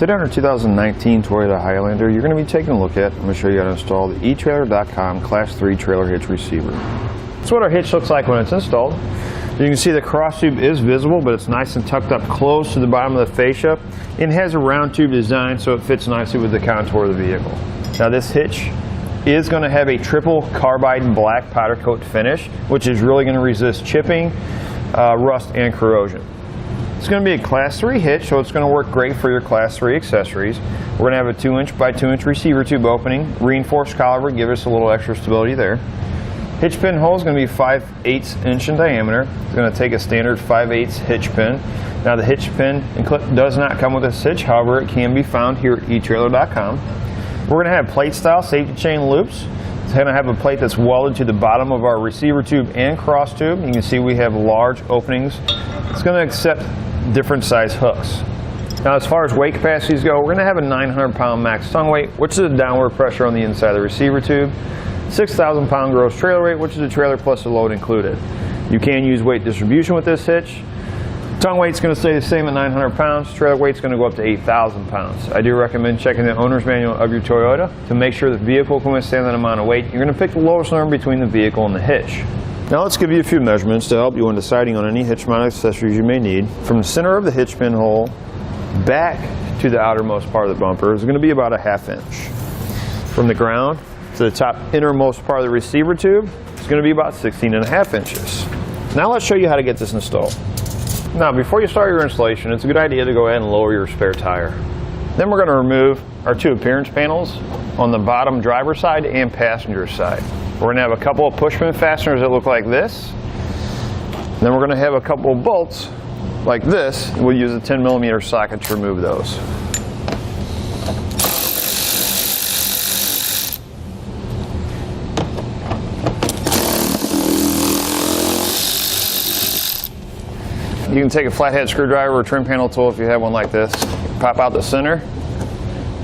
Today on our 2019 Toyota Highlander, you're going to be taking a look at, I'm going to show you how to install the etrailer.Com Class 3 trailer hitch receiver. That's what our hitch looks like when it's installed. You can see the cross tube is visible, but it's nice and tucked up close to the bottom of the fascia. It has a round tube design, so it fits nicely with the contour of the vehicle. Now this hitch is going to have a triple carbide black powder coat finish, which is really going to resist chipping, rust, and corrosion. It's going to be a Class 3 hitch, so it's going to work great for your Class 3 accessories. We're going to have a 2" by 2" receiver tube opening, reinforced caliber, give us a little extra stability there. Hitch pin hole is going to be 5/8 inch in diameter. It's going to take a standard 5/8 hitch pin. Now the hitch pin and clip does not come with this hitch, however it can be found here at etrailer.com. We're going to have plate style safety chain loops. It's going to have a plate that's welded to the bottom of our receiver tube and cross tube. You can see we have large openings. It's going to accept different size hooks. Now as far as weight capacities go, we're going to have a 900-pound max tongue weight, which is a downward pressure on the inside of the receiver tube. 6,000-pound gross trailer weight, which is a trailer plus a load included. You can use weight distribution with this hitch. Tongue weight's going to stay the same at 900 pounds. Trailer weight's going to go up to 8,000 pounds. I do recommend checking the owner's manual of your Toyota to make sure the vehicle can withstand that amount of weight. You're going to pick the lowest number between the vehicle and the hitch. Now let's give you a few measurements to help you when deciding on any hitch mount accessories you may need. From the center of the hitch pin hole back to the outermost part of the bumper is going to be about a ½ inch. From the ground to the top innermost part of the receiver tube is going to be about 16.5 inches. Now let's show you how to get this installed. Now before you start your installation, it's a good idea to go ahead and lower your spare tire. Then we're going to remove our two appearance panels on the bottom driver's side and passenger side. We're going to have a couple of pushpin fasteners that look like this. Then we're going to have a couple of bolts like this. We'll use a 10mm socket to remove those. You can take a flathead screwdriver or trim panel tool if you have one like this. Pop out the center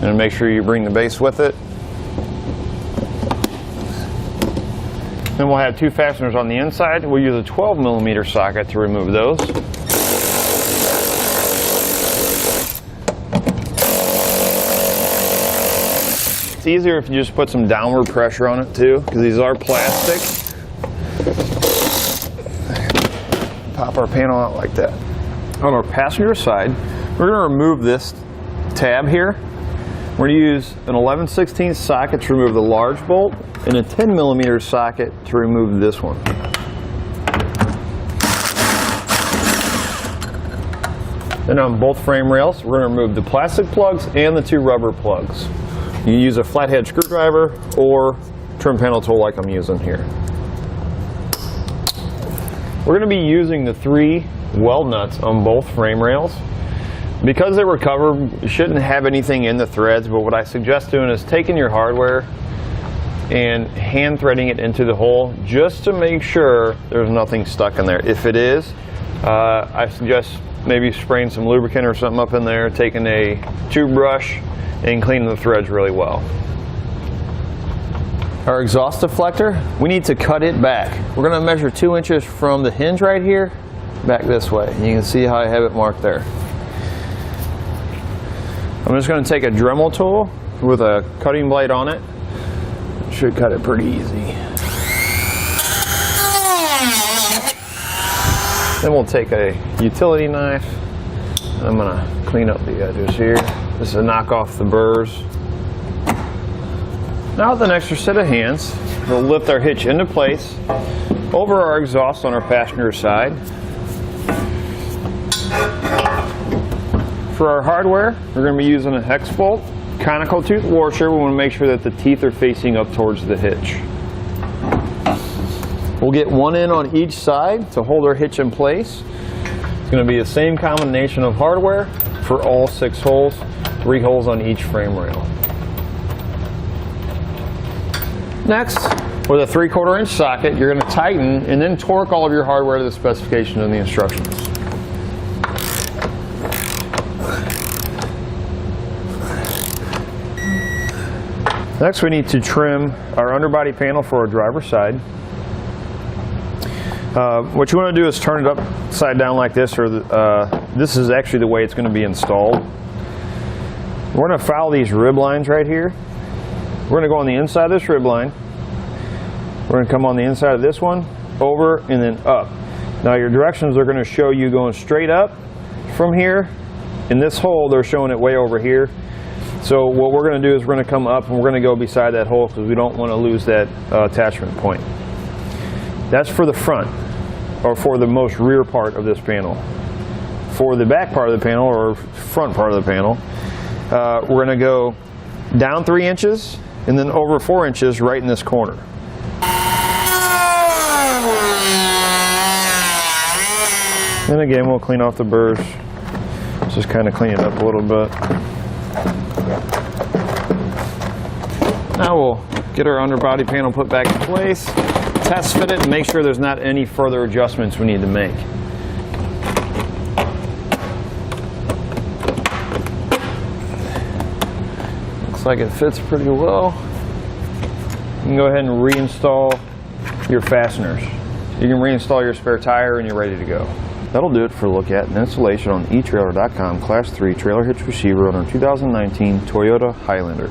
and make sure you bring the base with it. Then we'll have two fasteners on the inside. We'll use a 12mm socket to remove those. It's easier if you just put some downward pressure on it too, because these are plastic. Pop our panel out like that. On our passenger side, we're going to remove this tab here. We're going to use an 11/16 socket to remove the large bolt and a 10mm socket to remove this one. Then on both frame rails, we're going to remove the plastic plugs and the two rubber plugs. You can use a flathead screwdriver or trim panel tool like I'm using here. We're going to be using the 3 weld nuts on both frame rails. Because they were covered, you shouldn't have anything in the threads, but what I suggest doing is taking your hardware and hand threading it into the hole just to make sure there's nothing stuck in there. If it is, I suggest maybe spraying some lubricant or something up in there, taking a tube brush and cleaning the threads really well. Our exhaust deflector, we need to cut it back. We're going to measure 2 inches from the hinge right here back this way. You can see how I have it marked there. I'm just going to take a Dremel tool with a cutting blade on it. Should cut it pretty easy. Then we'll take a utility knife. I'm going to clean up the edges here just to knock off the burrs. Now with an extra set of hands, we'll lift our hitch into place over our exhaust on our passenger side. For our hardware, we're going to be using a hex bolt, conical tooth washer. We want to make sure that the teeth are facing up towards the hitch. We'll get one in on each side to hold our hitch in place. It's going to be the same combination of hardware for all 6 holes, 3 holes on each frame rail. Next, with a 3/4 inch socket, you're going to tighten and then torque all of your hardware to the specifications in the instructions. Next, we need to trim our underbody panel for our driver's side. What you want to do is turn it upside down like this, or this is actually the way it's going to be installed. We're going to follow these rib lines right here. We're going to go on the inside of this rib line. We're going to come on the inside of this one, over, and then up. Now your directions are going to show you going straight up from here. In this hole, they're showing it way over here. So what we're going to do is we're going to come up and we're going to go beside that hole because we don't want to lose that attachment point. That's for the front, or for the most rear part of this panel. For the back part of the panel, or front part of the panel, we're going to go down 3 inches and then over 4 inches right in this corner. And again, we'll clean off the burrs. Just kind of clean it up a little bit. Now we'll get our underbody panel put back in place, test fit it, and make sure there's not any further adjustments we need to make. Looks like it fits pretty well. You can go ahead and reinstall your fasteners. You can reinstall your spare tire and you're ready to go. That'll do it for a look at and installation on etrailer.com Class 3 trailer hitch receiver on our 2019 Toyota Highlander.